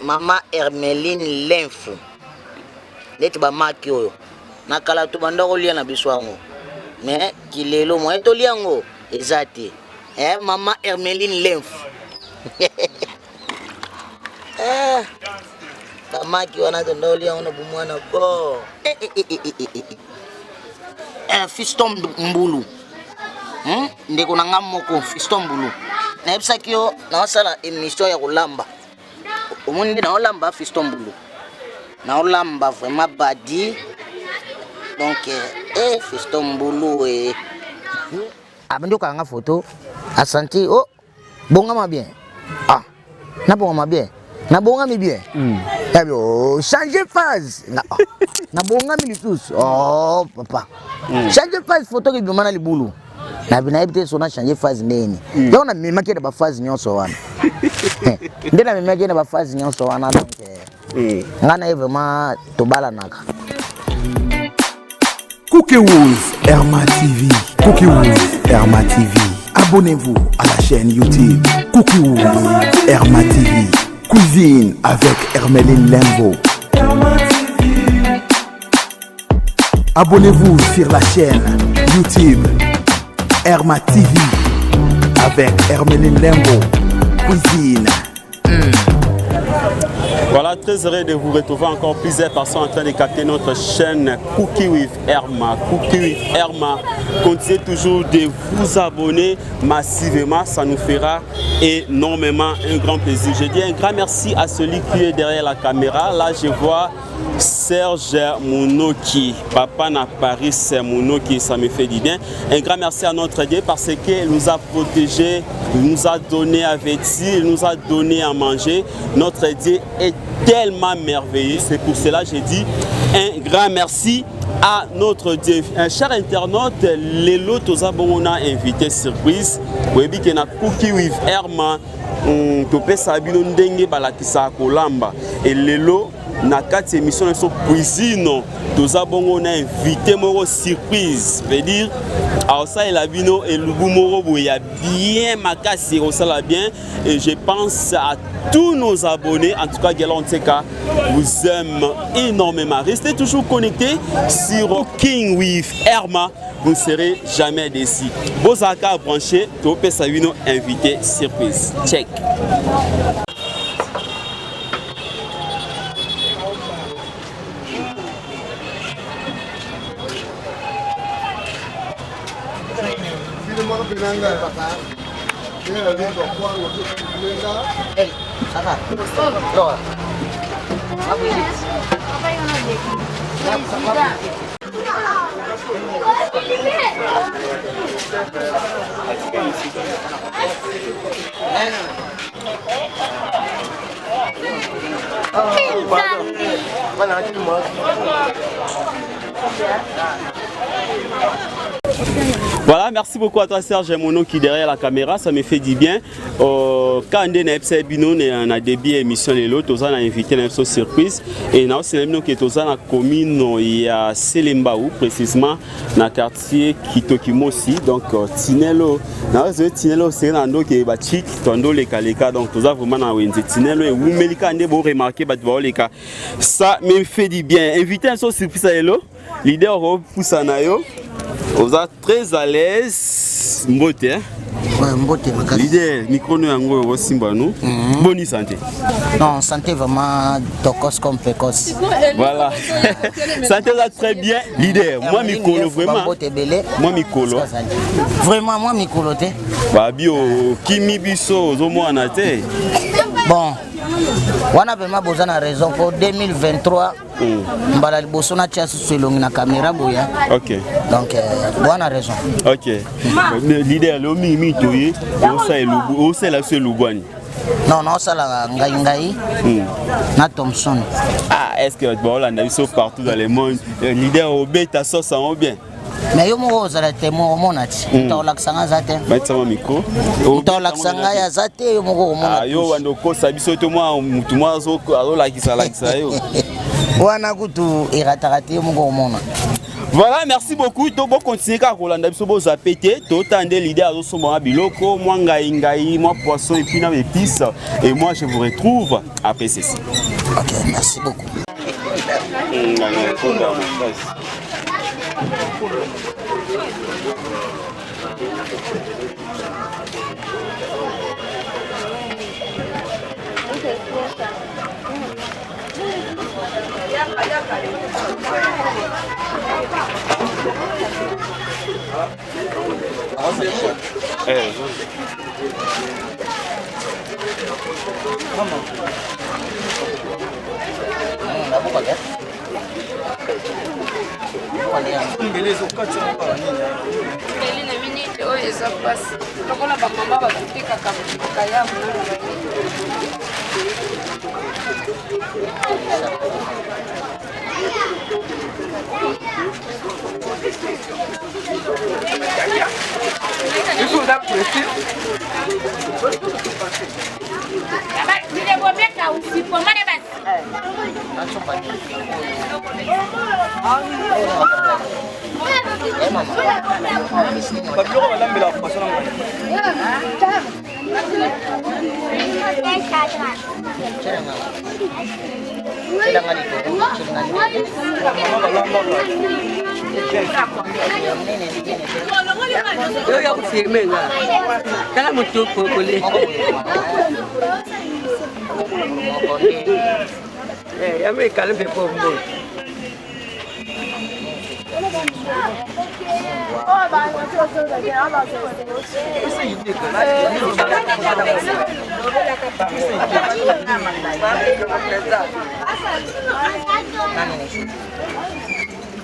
Mama Hermeline Lenfu. Neti ba maki oyo. Nakala to banda kolia na biswango. Mais kilelo mo eto liango ezate. Mama Hermeline Lenfu. Ba maki wana to ndolia ona bumwana ko. Fiston Mbulu. Ndeko na ngamoko Fiston Mbulu. Na ebisaki yo na wasala émission ya kolamba. Omundi na olamba Fiston Mbulu. Na olamba vraiment badi. Donc Fiston Mbulu abandi okanga photo asanti bongama bien. Na bongama bien. Na bongami bien. Changer phase. Na bongami tous. Oh papa. Changer phase photo ki bimana libulu. Na bina ebite so na changer phase neni. Donc na mema ke ba phase nyonso wana. Ndena mema ke na ba phase nyonso wana donc ngana vraiment tobala naka. Cookie Wolf Herma TV. Cookie Wolf Herma TV. Abonnez-vous à la chaîne YouTube Cookie Wolf Herma TV. Cuisine avec Hermeline Lenfu. Abonnez-vous sur la chaîne YouTube Herma TV avec Hermeline Lenfu. Cuisine. Voilà, très heureux de vous retrouver encore. Plusieurs personnes en train de capter notre chaîne Cookie with Herma. Cookie with Herma. Continuez toujours de vous abonner massivement, ça nous fera énormément un grand plaisir. Je dis un grand merci à celui qui est derrière la caméra. Là, je vois Serge Mounoki, papa na Paris Mounoki, ça me fait du bien. Un grand merci à notre Dieu parce qu'il nous a protégés, il nous a donné à vêtir, il nous a donné à manger. Notre Dieu est tellement merveilleux. C'est pour cela que je dis un grand merci à notre Dieu. Un cher internaute, Lelo Tozabona invité surprise. Vous voyez que na Cookie with Herma, topé sabino ndenge balakisa kolamba. Et Lelo na kati émission de son cuisine, Tozabona invité moro surprise. Veut dire alors ça il a bino et le boumoro il y a bien makasi au sala bien et je pense à tous nos abonnés en tout cas Galanteka vous aime énormément. Restez toujours connectés sur King with Herma, vous ne serez jamais déçus. Bozaka branché, Topé Savino invité surprise. Check. Voilà, merci beaucoup à toi Serge Mono qui est derrière la caméra, ça me fait du bien. Quand on est bino on a début émission les lots, on a invité une surprise et nous aussi nous qui est dans la commune il y a Selembaou précisément dans le quartier Kitokimosi donc Tinelo. Nous Tinelo c'est un endroit qui est bâti, tondo les kaleka donc tout ça vraiment na wenze Tinelo et vous melika ande bo remarquer ba les cas. Ça me fait du bien. Inviter un surprise à Hello, leader Poussanayo. Vous êtes très à l'aise, Mbote, hein? Ouais, Mbote, ma leader, micro nous yango au Simbano. Bonne santé. Non, santé vraiment tokos comme précoce. Voilà. Santé là très bien, leader. Moi micolo vraiment. Moi micolo. Vraiment moi micolo té. Bah bio kimi biso zomo anate. Bon. On a vraiment besoin de raison pour 2023. Mbala liboso na tia selongi na caméra boya. OK. Donc on a raison. OK. Leader lo mi toye, o sa la seul lubani. Non, non, ça la ngai na Thompson. Ah, est-ce que bon là on a vu partout dans le monde. Leader au beta ça sent bien. Mais yo mo ozala témoin monati. To laksanga zate. Maitsama miko. To laksanga ya zate yo mo monati. Ah yo wando ko sabiso to moi mutu moi zo lakisa yo. Wana kutu iratarati yo mo mona. Voilà, merci beaucoup. To bon continuer à Rolanda biso bo zapete, to tande l'idée à somba biloko, moi ngai, moi poisson et puis na épices et moi je vous retrouve après ceci. OK, merci beaucoup.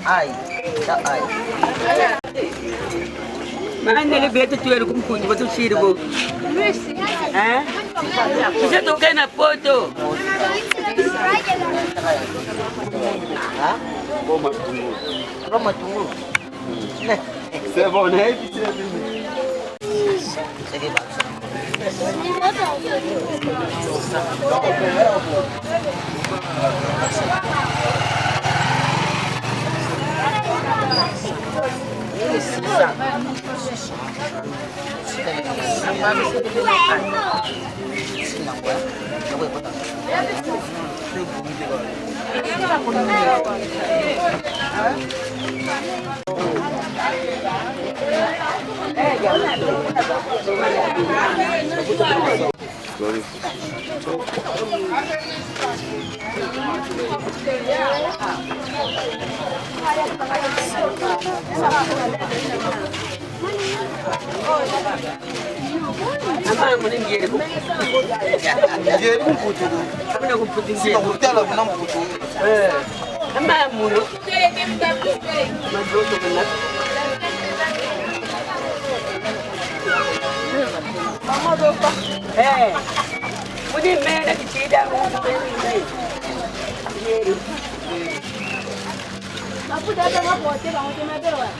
Ai, ai. Mana ele veio tu era como cuide, você tira o. Hã? Você toca na foto. Hah? Roma tunggu. C'est bon, né? Jadi bakso. Ini sisa. Senang gue. Coba ikutan. Apa mending dia tu? Dia pun putu. Apa nak kumpul dia? Sino hotel lah benang putu. Apa mulu? Masuk tu benar. Mama dopa. Mudi mana kita Aku dah dah nak buat apa? Aku nak buat.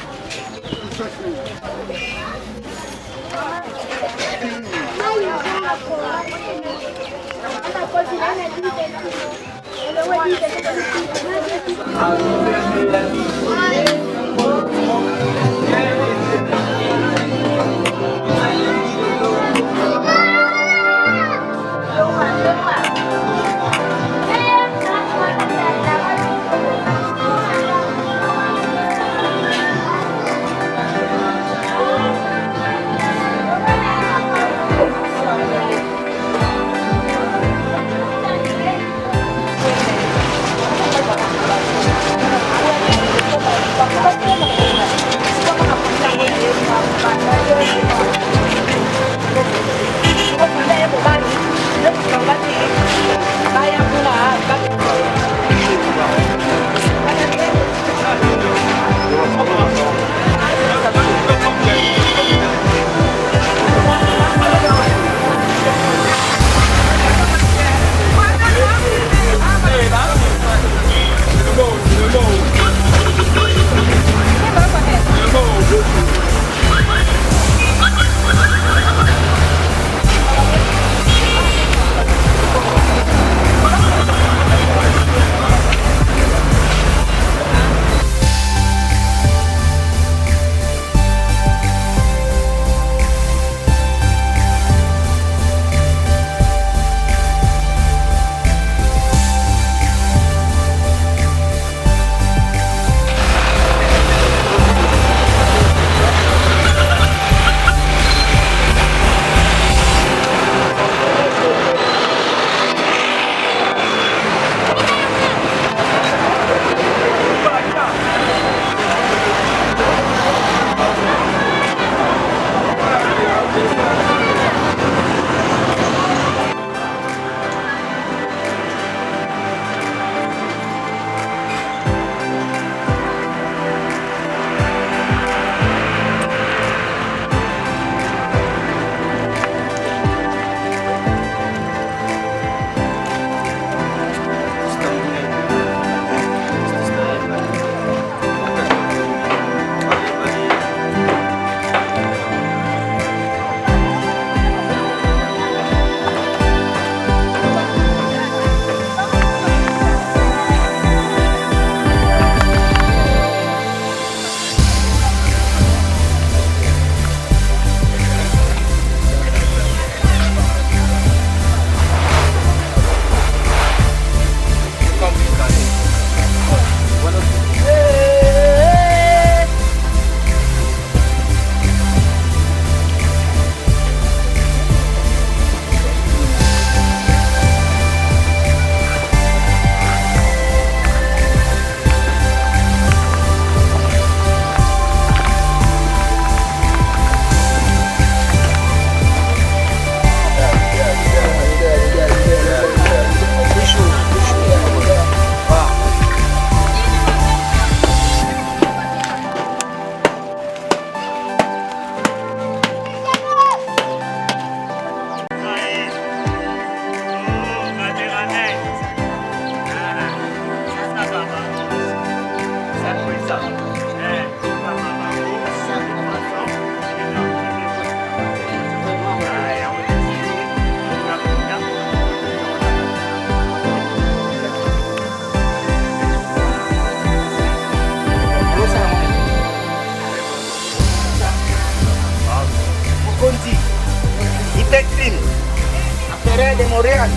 Montréal.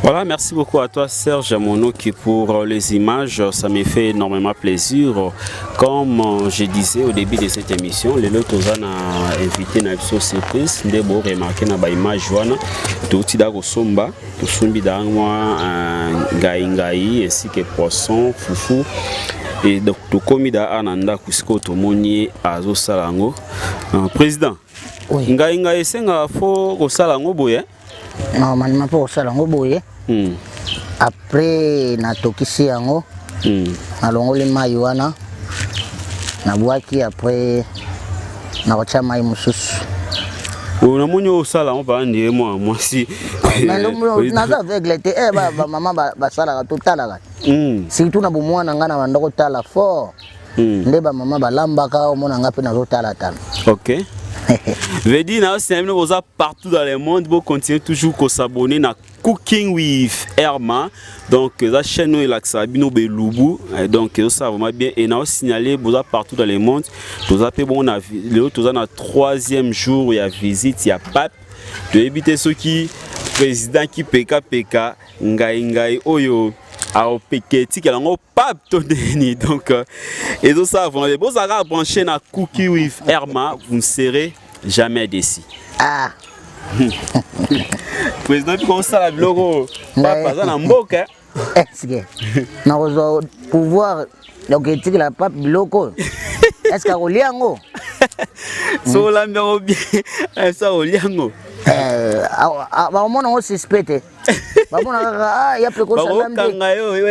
Voilà, merci beaucoup à toi Serge Monouki pour les images, ça me fait énormément plaisir. Comme je disais au début de cette émission, les autres ont invité na surprise, ndebo remarqué na ba image wana, tout da somba, tout sombi da moi ngai ainsi que poisson, foufou. Et donc tout comme da ananda kusiko to moni azo salango. Président. Oui. Ngai senga fo ko salango boye. Non, manima po salango boye. Après natokisi yango nalongoli mai wana nabwaki après nakotia mai mosusu unamoni osala obandi moi si naza aveugle te ba mama basalaka totalaka surtout na bomwana nga na banda kotala fort nde ba mama balambaka omona nga mpe nazotala tala. Ok. Vedi na aussi partout dans le monde, vous continuez toujours à s'abonner à Cooking with Herma. Donc la chaîne est là Sabino Belubu. Donc ça va bien et na signalé vous partout dans le monde. Vous avez bon na le troisième jour il y a visite, il y a pape. De éviter ceux qui président qui PK ngai oyo au Peketi qui a un pape tondeni. Donc et tout ça vous allez brancher na Cooking with Herma, vous ne serez jamais déçu. Ah. Président comme ça la logo papa ça na mboka. Est-ce que na pouvoir donc éthique la pape logo. Est-ce que oliango? So la bien ça oliango. bamona ngo suspect bamona kaka ya precoce alambi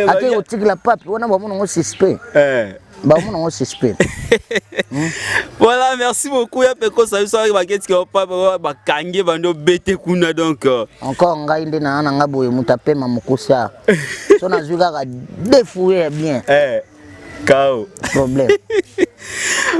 ake otikila papi wana bamona ngo suspect bamona ngo suspect. Voilà, merci beaucoup ya peko sa biso ba keti ko papa ba kange bando bete kuna donc encore ngai nde na nga boye mutapema mukusa so na zwi kaka défouiller bien Kao. Problème.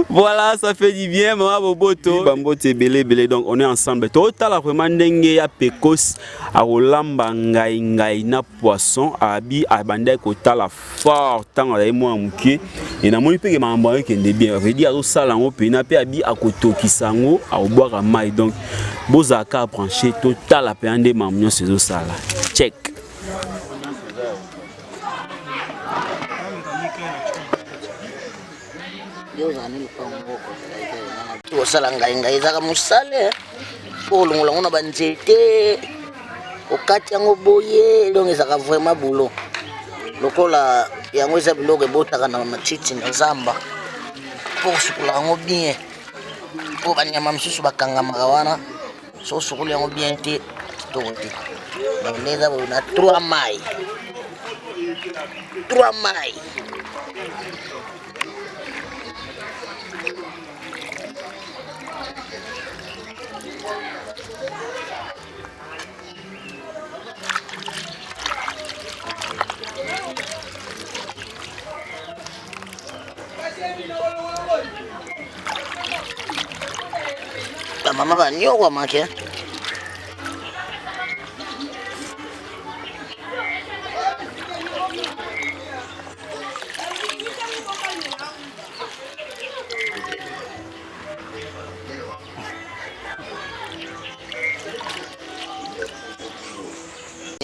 Voilà, ça fait du bien, maman Boboto. Bambote belé, donc on est ensemble. Total, vraiment, ndenge ya pekos, a rolamba ngai na poisson, abi abandé kotala fort, tant à moi mouké. Et na moni pe que mambo qui est bien. Veut dire au salango pe na pe abi a koto kisango, a boire à maille. Donc, bozaka branché total a pe ande mamnyo ces sala. Check. osala ngai ezaka mosale olongola ngo na banzete okati yango boye donc ezaka vraiment boulot lokola yango eza biloko ebotaka na matiti na zamba mpo kosukola yango bien mpo banyama mosusu bakangamaka wana so osukoli yango bien te kitoko te donc nde eza boye na 3 mai mama banyokwa make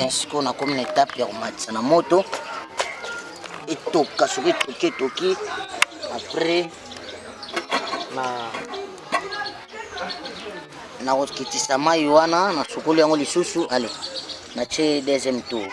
sikoyo nakomi na etape ya komatisa na moto etoka soki etoki après na kokitisa mai wana na sukulu yango lisusu ale na tie deuxième tour.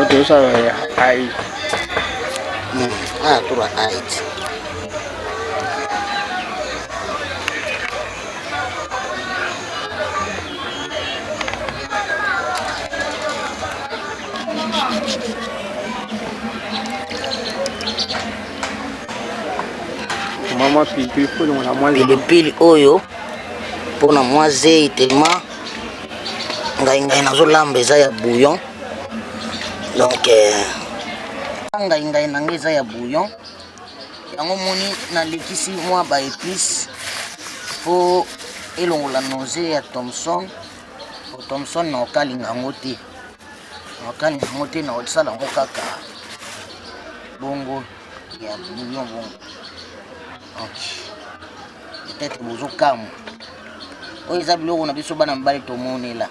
Those are high. Tura height. Mama pilipili oyo pona moise tellement ngai nazolamba eza ya bouillon. Donc ngai nange eza ya bouillon yango moni nalekisi mwa ba épice po elongola nausée ya Thomson na okalinga yango te na osala yango kaka bongo ya bouillon bongo. Peut-être bozokamwa oyo eza biloko na biso bana mibali tomonela.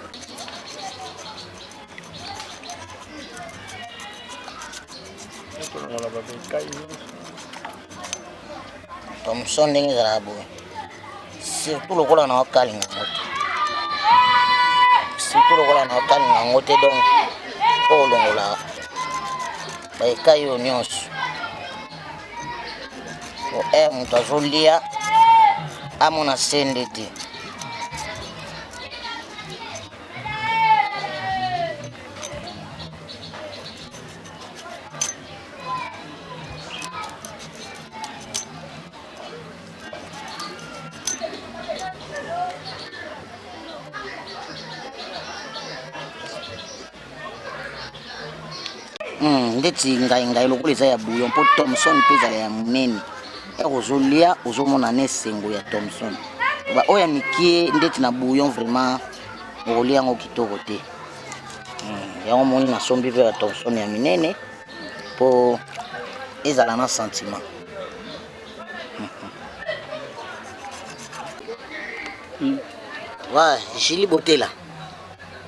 Thomson ndenge ezalaka boye surtout lokola na okalinga yango te donc po olongola baekai oyo nyonso po moto azolia amona sende te. Ndeti ngai lokola eza ya bouillon mpo Thomson mpe ezala ya monene ozolia ozomona na esengo ya Thomson oyo ya mikie ndeti na bouillon vraiment okolia yango kitoko te yango moni nasombi mpe ya Thomson ya minene mpo ezala na sentiment. Wa Julie Botela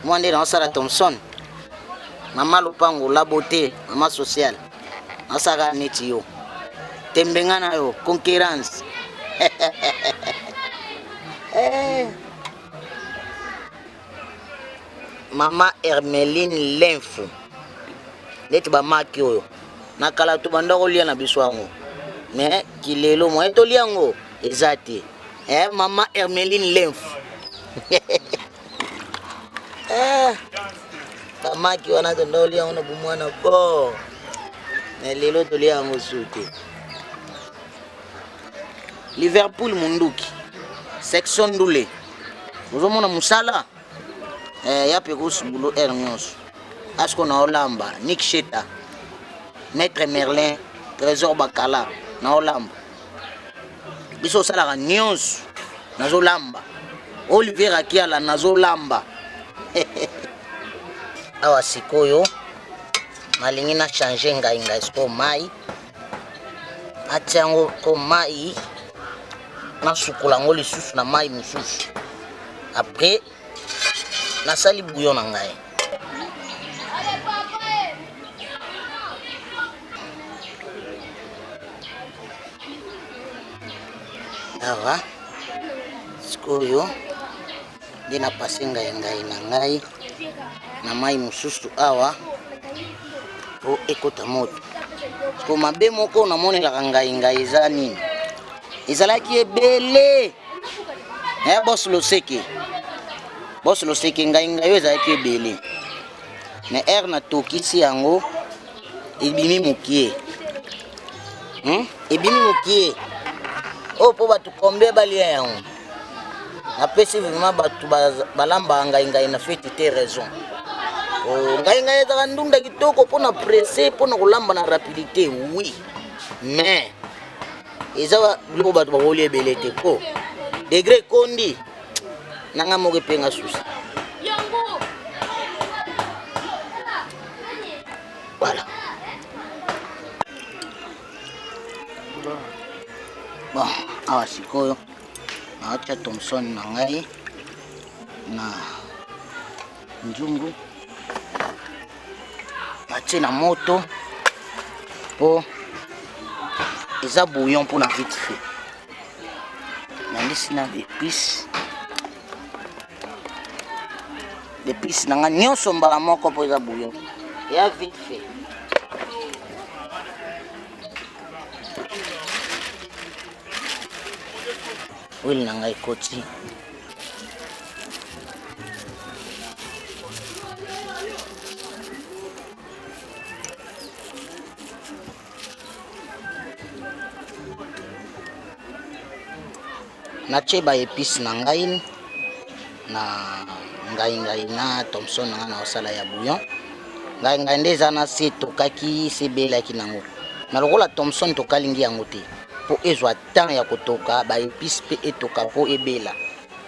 mwa nde naosala Thomson mama Lupango la beauté mama sociale nasaka neti yo tembenga na yo concurrence mama Hermeline Lenfu neti bamaki oyo nakala to banda kolia na biso yango mais kilelo mo etoli yango eza te mama Hermeline Lenfu bamaki wana tondoli yango na bumwana po na lelo toli yango sute. Liverpool munduki section ndule ozomona musala ya pe kusubulo nyonso asko na olamba Nick Sheta Maître Merlin Trésor Bakala na olamba biso osalaka nyonso nazolamba Olivier Akiala nazolamba awa sikoyo nalingi na change ngai siko mai atiango ko mai nasukula ngo lisusu na mai mususu après nasali bouillon na ngai awa sikoyo nde napase ngai na ngai na mai mususu awa po ekota moto ko mabe moko namonelaka ngai eza nini ezalaki ebele boss loseke ngai oyo ezalaki ebele na air na tokisi yango ebimi mokie po bato kombe balia yango napesi vraiment bato balamba ngai na feti te raison ngai ezaka ndunda kitoko mpona presse mpona kolamba na rapidité oui mais eza biloko bato bakolia ebele te po degré kondi nanga moko epenga susi voilà. Bon awa sikoyo naatia Thomson na ngai na njungu natie na moto po eza bouillon mpona vite fait nandisi na d'épice nanga nyonso mbala moko po eza bouillon ya vite fait. Huile nanga ekoti natie ba épice na ngai na ngai na Thomson nanga na osala ya bouillon ngai nde eza na se tokaki sebelaki nango na lokola Thomson tokalingi yango te po ezwa temps ya kotoka ba épice pe etoka po ebela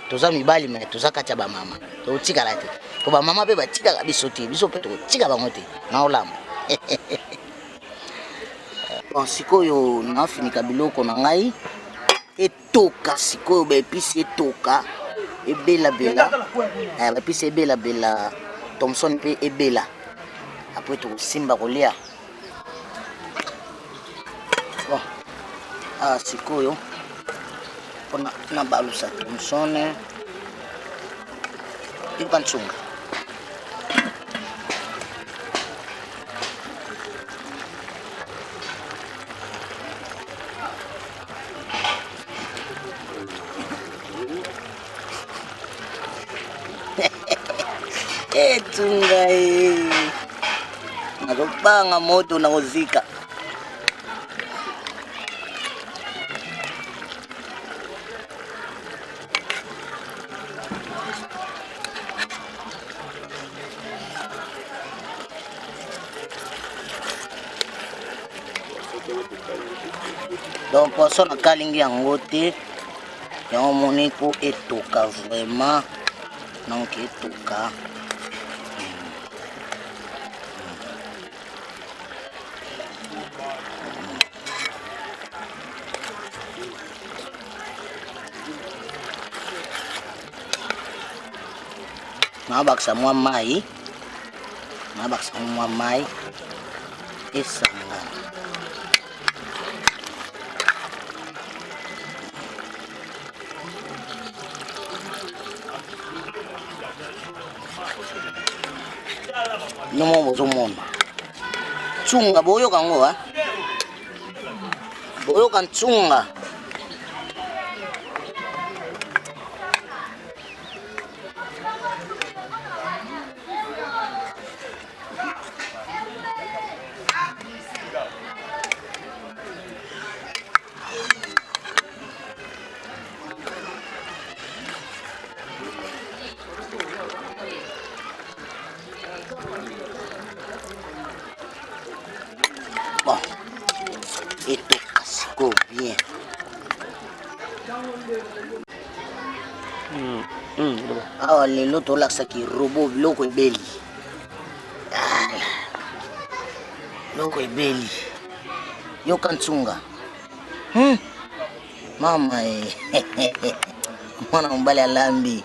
toza mibali me toza kati ya bamama totikala te po bamama pe batikaka biso te biso pe tokotika bango te na olamba bon sikoyo nafinika biloko na ngai etoka sikoyo ba épice etoka ebela ba épice ebela Thomson pe ebela après tokosimba kolia bon sikoyo na balusa Thomson ikanchunga tunga nakupanga moto na kuzika donc poisson na kalingi yango te yango moni ko etoka vraiment donc etoka nabakisa mwa mai esangana nomo bozomona tsunga boyoka ngo boyoka tsunga bon etokasiko bien awa lelo tolakisaki robo biloko ebeli biloko ebeli yoka ntsunga mama mwana mobali alambi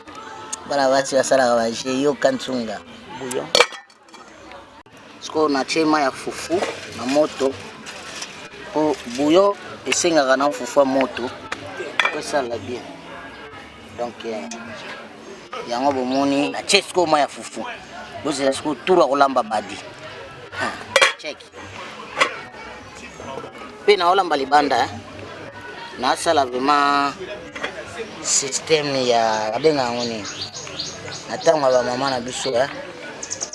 bana basi basalaka baje yoka ntsunga buyo siko na chema ya fufu na moto po buyo esengaka na fufu ya moto esala bien donc yango bomoni na chesko ma ya fufu bozela siko turu akolamba badi check pe na olamba libanda na sala vraiment système ya abenga ngoni natanga ba mama na biso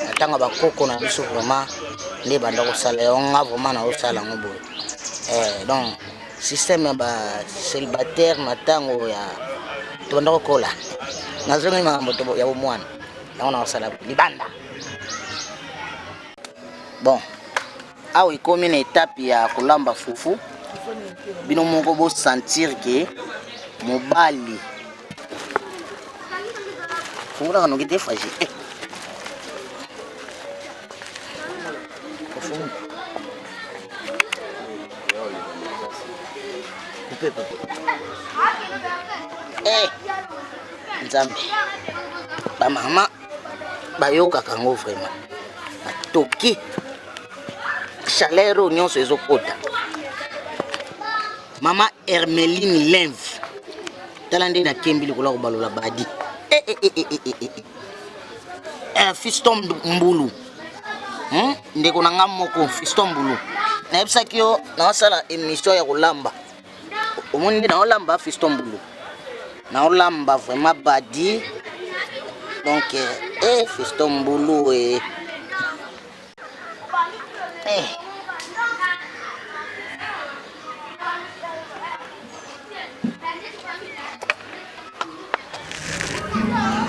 natanga ba koko na biso vraiment nde banda kosala yonga vraiment na osala ngobo donc système ba célibataire matango ya tobanda kokola nazongi mambo to ya bomwana yango na osala libanda bon awa ikomi na étape ya kolamba fufu bino moko bo sentir que mobali fungula no kite faji nzambe ba mama bayoka kango vraiment atoki chaleur nyonso ezokota mama Hermeline Lenve tala nde na kembi likola kobalola badi Fiston Mbulu ndeko na nga moko Fiston Mbulu nayebisaki yo naosala émission ya kolamba omoni nde naolamba Fiston Mbulu naolamba vraiment badi donc Fiston Mbulu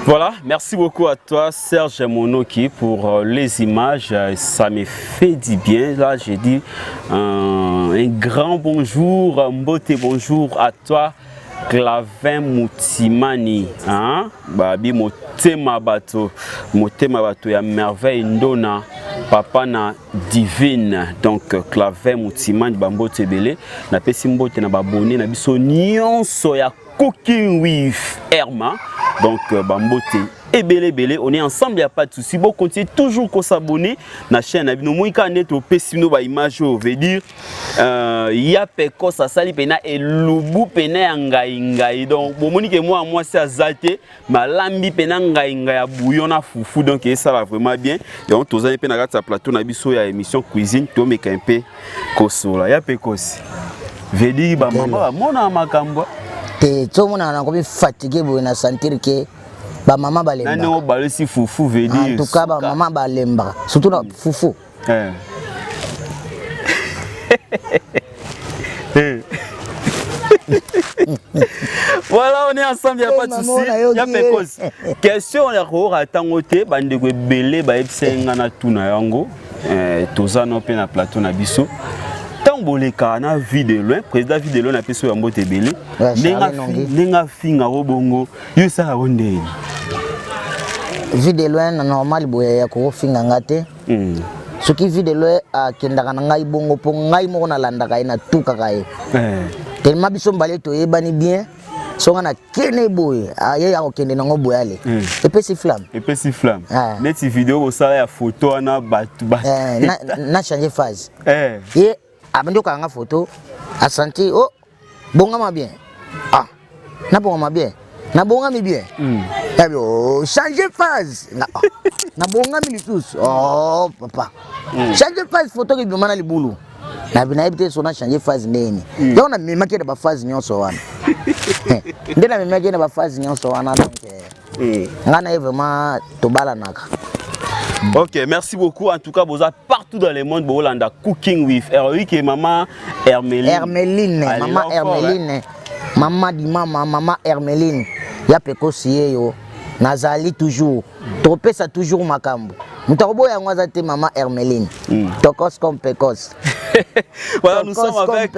Voilà, merci beaucoup à toi Serge Monoki pour les images, ça me fait du bien. Là j'ai dit un grand bonjour, mbote bonjour à toi Clavin Moutimani, hein? Babi motema bato ya merveille ndona papa na divine. Donc Clavin Moutimani bambote belé na pesi mbote na babone na biso nyonso ya Cooking with Herma. Donc bambote et belé, on est ensemble, il n'y a pas de souci. Bon, continuez toujours à s'abonner à la chaîne. Nous, moi, quand on est au Pessino, bah, image, je veux dire, il y a peko, ça sali pena et lubu pena ngai. Donc, bon, monique moi, c'est azalté, ma lambi pena ngai bouillon à foufou, donc ça va vraiment bien. Et on tous les pena sa plateau, na biso ya émission cuisine, tu me un peu kosola. Il y a peko aussi. Veut dire, bah, maman, mon amakambo. Tout le monde a encore fatigué pour sentir que ba maman balemba. Non, ba si foufou veut dire. En tout cas, ba maman balemba. Surtout na foufou. Voilà, on est ensemble, il n'y a pas de souci. Il y a Pekos. Question, on a ratangoté, bande de belé, ba epsengana tuna yango. Toza no pe na plateau na biso. Tamboleka na vie de loin, président vie de loin na peso ya mbote belé. Nenga finga robongo, yo sa ronde. Vie de loin normal boya ya ko finga ngate. Ce qui vit de loin a kendaka ngai bongo po ngai mo na landaka ina tuka kai. Tellement biso mbale to yebani bien. Songa na kene boy aye ya okende nango boyale. Epesi flamme. Epesi flamme. Neti vidéo ko sala ya photo na batu. Na changer phase. Et abandi ko nga photo a senti oh bonga bien. Ah. Na bonga bien. Na bonga mi bien. Oh, changer phase. Na bonga mi tous. Oh papa. Changer phase photo ki bimana libulu. Na bina ebite so na changer phase neni. Donc na mema ke ba phase nyonso wana. Ndena mema ke na ba phase nyonso wana donc ngana vraiment to balanaka. Ok, merci beaucoup. En tout cas, vous êtes partout dans le monde. Vous êtes Cooking with Eric et maman Hermeline. Maman Hermeline. Maman di maman Hermeline. Ya peko siye yo. Nazali toujours. Tropé ça toujours makambo. Mutarobo ya ngwaza te maman Hermeline. Tokos comme pekos. Voilà, nous sommes avec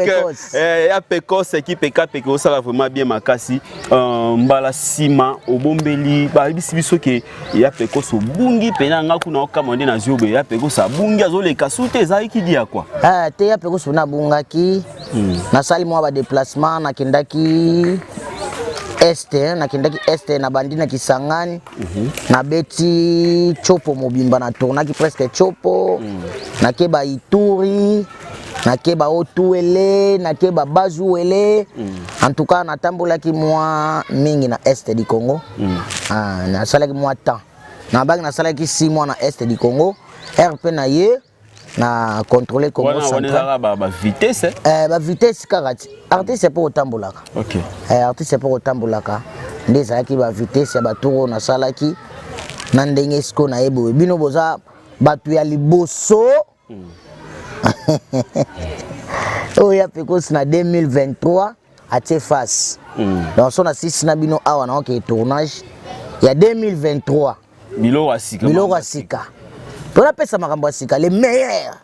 Pekos, équipe Pekos, ça va vraiment bien makasi. Mbala sima, obombeli, biso ke ya Pekos obungi pena ngaku na okamande na ziobe ya Pekos abungi azoleka sute ezali ki dia quoi. Te ya Pekos na bungaki. Na sali mo ba déplacement na kindaki este na bandina Kisangani na beti chopo mobimba na tournaki presque chopo na keba Ituri na keba Otuele na keba Bazuele en tout cas na tambolaki moi mingi na este du Congo na salaki moi temps na bag na salaki 6 mois na este du Congo RP na ye na contrôler Congo central ba vitesse ba vitesse karati artiste pour tambolaka. OK Artiste pour tambolaka ndeza ki ba vitesse ba tour na salaki na ndenge sko na ebo bino boza batu ya liboso. Oh ya Pekos na 2023 à face. Donc son assist na bino awa na OK tournage ya 2023 Milo Wasika. Pour la pesa makambo Wasika les meilleurs.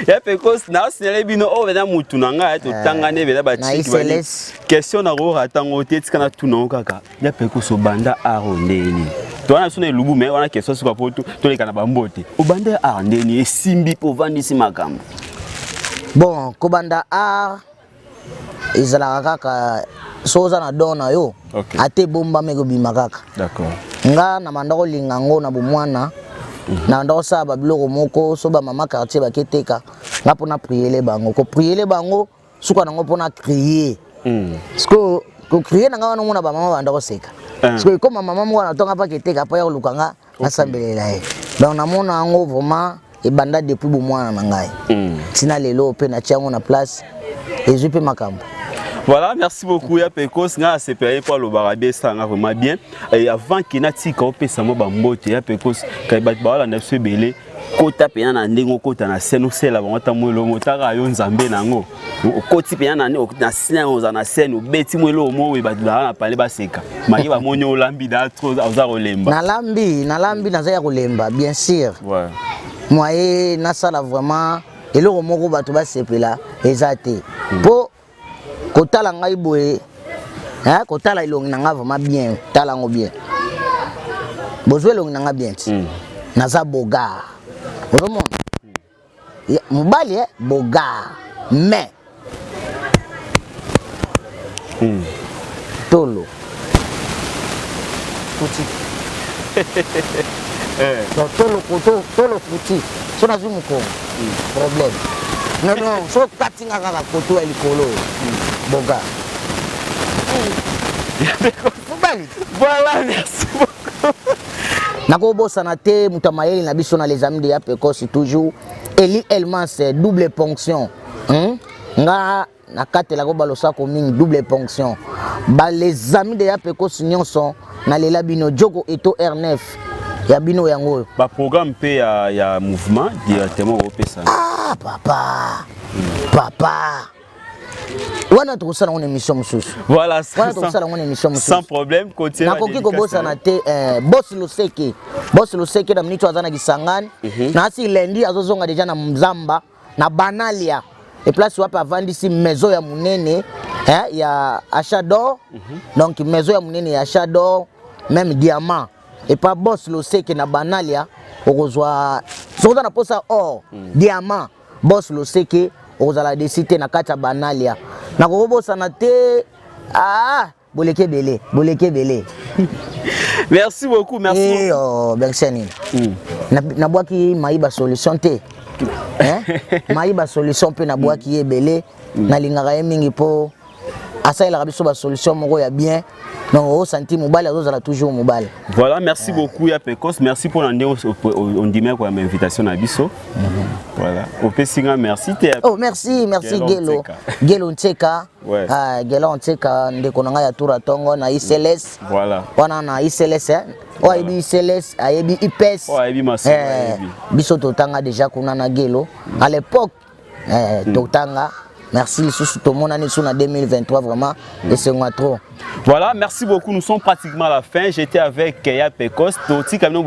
Ya Pekos na sinele bino o vena mutu na nga to tangane vela ba tiki ba question na ro ratango te tika tuna kaka ya Pekos obanda arondeni to wana sona lubu me wana question suka poto to leka na bambote obanda arondeni esimbi po vandisi makambo. Bon kobanda ar izala kaka soza na dona yo ate bomba meko bima kaka. D'accord. Nga na mandako lingango na bomwana na ndako sa ba biloko moko so ba mama quartier ba keteka nga pona prier bango ko prier bango suka nango pona crier sko ko crier nga wana mona ba mama ba ndako seka sko ko mama mo wana tonga pa keteka pa ya lukanga asambelela ye donc na mona ngo vraiment e banda depuis bo mwana na ngai tina lelo pe na tiango na place et je peux makambo. Voilà, merci beaucoup ya Pekos nga CPA pour le barabé ça nga vraiment bien et avant qu'il na tika o pesa mo bambote ya Pekos kai bat ba la na se belé kota pena na ndingo kota na seno sela ba ngota mwelo motaka yo nzambe nango okoti pena na sina oza na seno beti mwelo mo we bat na pale ba seka maki ba monyo lambi da trop oza rolemba na lambi na za ya rolemba bien sûr. Ouais. Moi na sala vraiment eloko moko bato ba sepela ezate po kotala ngai boye kotala ilongi nanga vraiment bien tala ngo bien bozwe ilongi nanga bien naza boga ozomo mobali boga mais tolo foutu. Donc tout le foutu. So na zu muko. Problème. Non, so katinga kaka koto ya likolo. Boga. Voilà, merci beaucoup. Nakobosana te mutamayeli na biso na les amis de Yapekos toujours. Eli Elman c'est double ponction. Nga nakatela ko balosa ko mingi double ponction. Ba les amis de Yapekos nyonso na lela bino Joko Eto R9. Ya bino yango. Ba programme pe ya mouvement directement au pesa. Ah papa. Papa. Wana tukosala une émission mususu. Voilà, sans problème, continue. Nakoki ko bosana te boss Loseke. Boss Loseke na minito azana Kisangani. Na si lundi azozonga déjà na Mzamba na Banalia. Et place wapi avandisi maison ya munene ya Achador. Donc maison ya munene ya Achador, même diamant. Et pas boss Loseke na Banalia okozwa soza na posa or diamant boss Loseke okozala décité na kata Banalia. Nakobosana te boleke belé. Merci beaucoup, merci. Merci. Na boaki maiba solution te. Maiba solution pe na boaki ebele na lingaka mingi po asa la biso ba solution moko ya bien. Donc au senti mobile azozala toujours mobile. Voilà, merci beaucoup Yapekos, merci pour on dit quoi invitation à biso. Voilà. Au Pessinga merci. Oh merci Gelo. Gelo Nteka. Ouais. Gelo Nteka ndeko nanga ya Toura Tongo na ICLS. Voilà. Wana na ICLS o ebi ICLS, ebi IPS. O ebi maso. Biso totanga déjà kuna na Gelo. À l'époque totanga. Merci sous tout le monde année sur 2023 vraiment et c'est moi trop. Voilà, merci beaucoup. Nous sommes pratiquement à la fin. J'étais avec Yapekos. Vraiment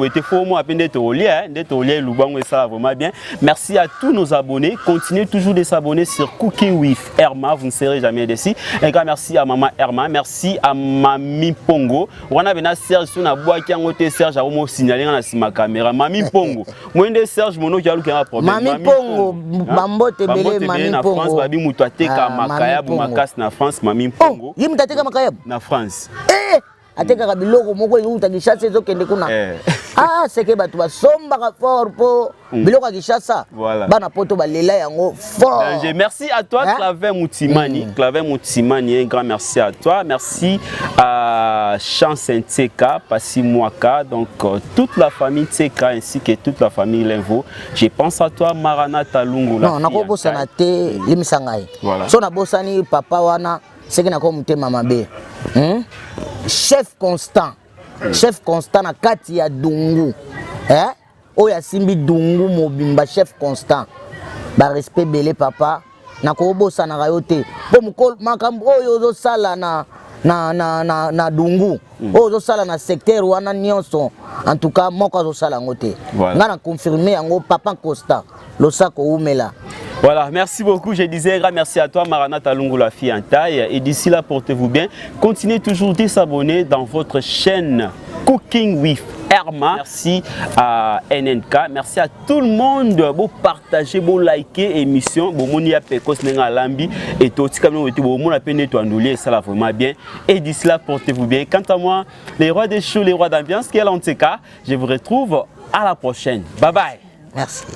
bien. Merci à tous nos abonnés. Continuez toujours de s'abonner sur Cooking with Herma. Vous ne serez jamais déçus. Un grand merci à Maman Herma. Merci à Mami Pongo. On a bien Serge sur la boîte qui a monté Serge à au signaler dans ma caméra. Mami Pongo. Moi de Serge mon qui a un problème. Mami Pongo. Bambo tebele Mami Pongo. France babi mutateka makaya bu makas na France Mami Pongo. Yim tateka makaya na France. Ateka biloko moko yuta Kishasa ezokende kuna. C'est que batu basomba fort po biloko Kishasa. Bana poto balela yango fort. Merci à toi Claver Moutimani. Claver Moutimani, un grand merci à toi. Merci à Chance Nteka, Passi Mwaka, donc toute la famille Nteka ainsi que toute la famille Lenvo. Je pense à toi Maranatha Lungula. Non, nako bosana te limisangai. So na bosani papa wana c'est que nako mutema mabe. Chef constant na kati ya Dungu oya simbi Dungu mobimba chef constant ba respect belé papa na ko bosana ga yote bo mukol makambo oyo zo sala na Dungu oyo zo sala na secteur wana nyonso en tout cas moko zo sala ngote nga na confirmer yango papa constant losako umela. Voilà, merci beaucoup. Je disais grand merci à toi Maranatha Lungula fille en taille. Et d'ici là, portez-vous bien. Continuez toujours de s'abonner dans votre chaîne Cooking with Herma. Merci à NNK. Merci à tout le monde. Vous partagez, vous likez l'émission. Vous moni Yapekos nenga lambi et tout comme nous vous mon appel to andoulier ça la vraiment bien. Et d'ici là, portez-vous bien. Quant à moi, les rois des shows, les rois d'ambiance, qui est l'Anteka, je vous retrouve à la prochaine. Bye bye. Merci.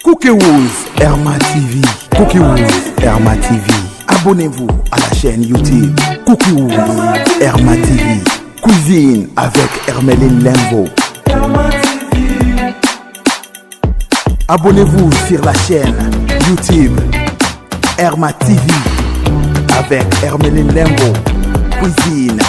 Cookie Herma TV. Cookie Herma TV. Abonnez-vous à la chaîne YouTube Cookie Herma TV. Cuisine avec Hermeline Lembo. Abonnez-vous sur la chaîne YouTube Herma TV avec Hermeline Lembo. Cuisine.